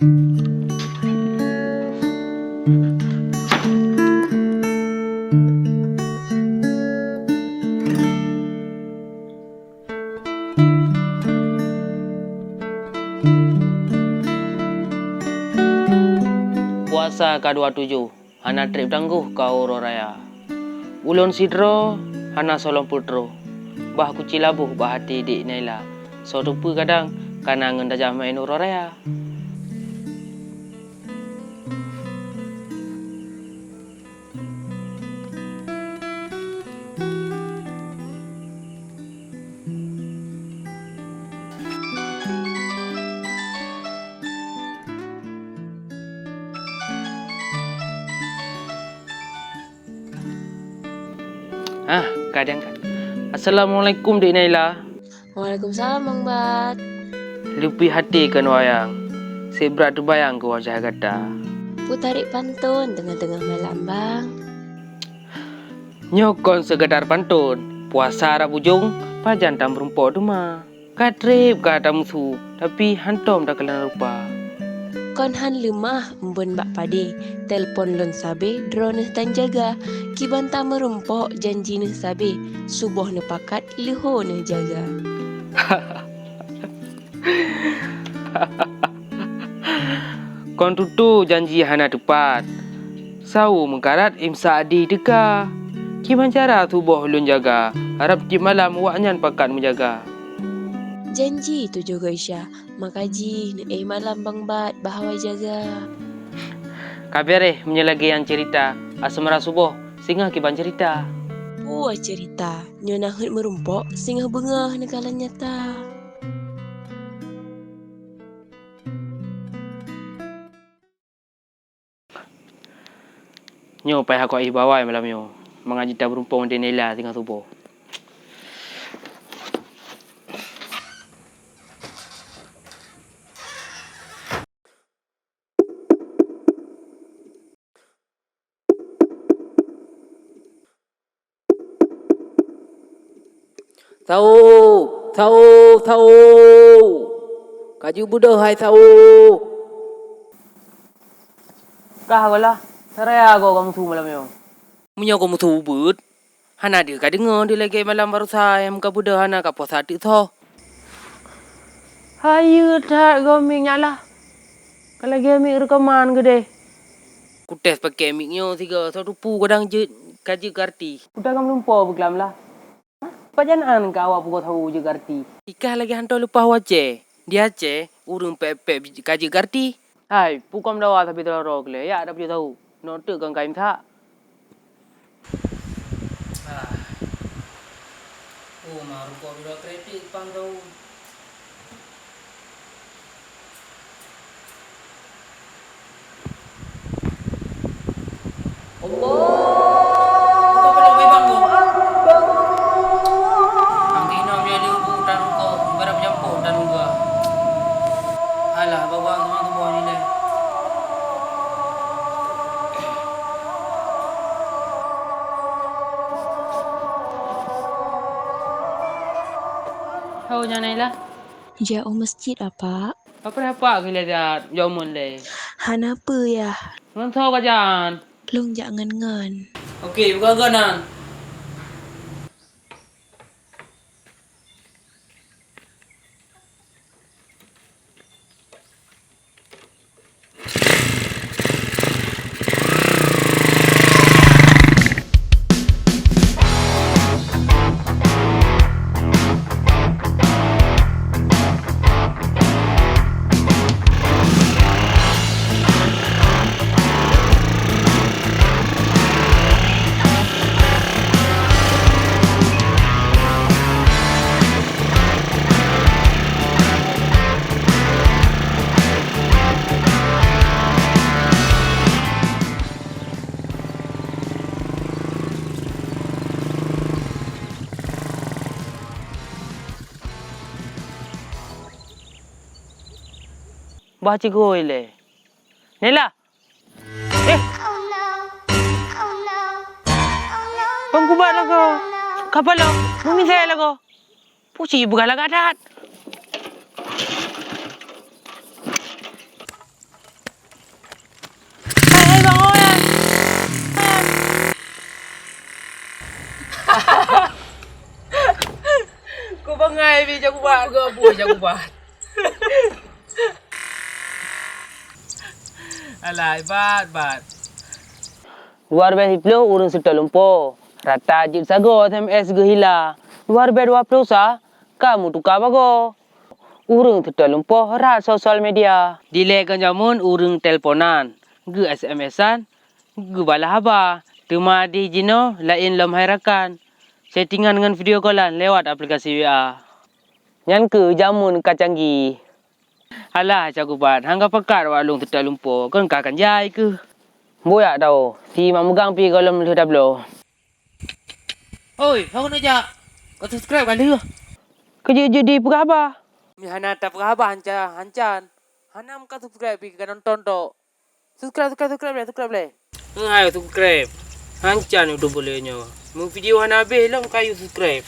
Puasa K27, hana trip tangguh kau roraya. Ulun sidro, hana solong putro. Bah kuci labuh bah hati dik Naila. So rupa kadang, kanangan dajah main roraya. Kadang kan. Assalamualaikum dik Naila. Waalaikumsalam Bang Bat. Lupi hati kan wayang. Sebrat terbayang ke wajah gata. Putarik pantun tengah-tengah malam Bang. Nyokon segedar pantun. Puasa arab ujung, pajan tam rumpok duma. Katrip kata musuh, tapi hantom dah kelan rupa. Kon han lemah embun bak pade. Telpon lon sabe, drone tan jaga. Kibanta merumpok janji ne sabe. Subuh ne pakat, liho ne jaga. Kon tutu janji hana tepat. Sau mengkarat imsa adi deka. Kiman cara tubuh ulun jaga. Harap di malam waknyan pakat menjaga. Janji tu juga Isya. Makaji ne malam Bang Bat bahawai jaga. Kabere menyelagian cerita. Asmara subuh singa kiban cerita. Puas cerita. Nyona hut merumpok, singa bengah nekalan nyata. Nyo payah aku bawai malam nyo. Mengaji tak berumpung di Naila tengah subuh. Tahu. Kaju budak hai tahu. Kah golah. Saraya go kamu tu malam yo. Munyo kamu tu but. Hana dia ka dengar dia lagi malam baru saya muka budak hana ka puasa tu tho. Hayu tak goming nyala. Kalau gaming rekaman gede. Kutes pakai miknyo 3 rupu kadang je kaji karti. Udah kamu lupa beglam lah. Pajangan ka awak pugo tahu je karti. Ikah lagi hanto lupa wace. Dia ce urung pepe kaji karti. Hai, pukam dawa tapi terorok le. Ya ada punya tahu. Note kang kaim tha. Oh, maru ko biro kreatif pang tahu. Tahu jangan lah. Jauh masjid apa? Apa kita jauh mulai. Han apa ya? Ngan tahu kajan. Long jangan ngan. Okey, buka kanan. Baca goi le. Nela. Pangkubat lah kau. Kapal lah. Mungkin saya lah kau. Puci bukan lah gadat. jago bat. Juga buah jago bat. Alah, bat. Luar biasa pula urang serta lumpur. Rata jid sago SMS gehila. Luar biasa prosa. Kamu tukar bago. Urang serta lumpur rat sosial media. Dilekan jamun urang teleponan. Ge SMS-an. Ge balah haba. Tema di jino lain lom hairakan. Settingan dengan video callan lewat aplikasi WA. Yang ke jamun kacanggi. Alah cagu bat, hangga pakar walung serta lumpur. Kan kakan jai ke? Boyak tau. Si mak megang pi kalau melihat tablo. Oi, aku nak jak. Kau subscribe kali ke? Kerja jadi peraba. Hana tak peraba hancan. Hana muka subscribe pi ke nonton tok. Subscribe boleh. Ayo subscribe. Hancan udah bolehnya. Mau video hana habis lah kayu subscribe.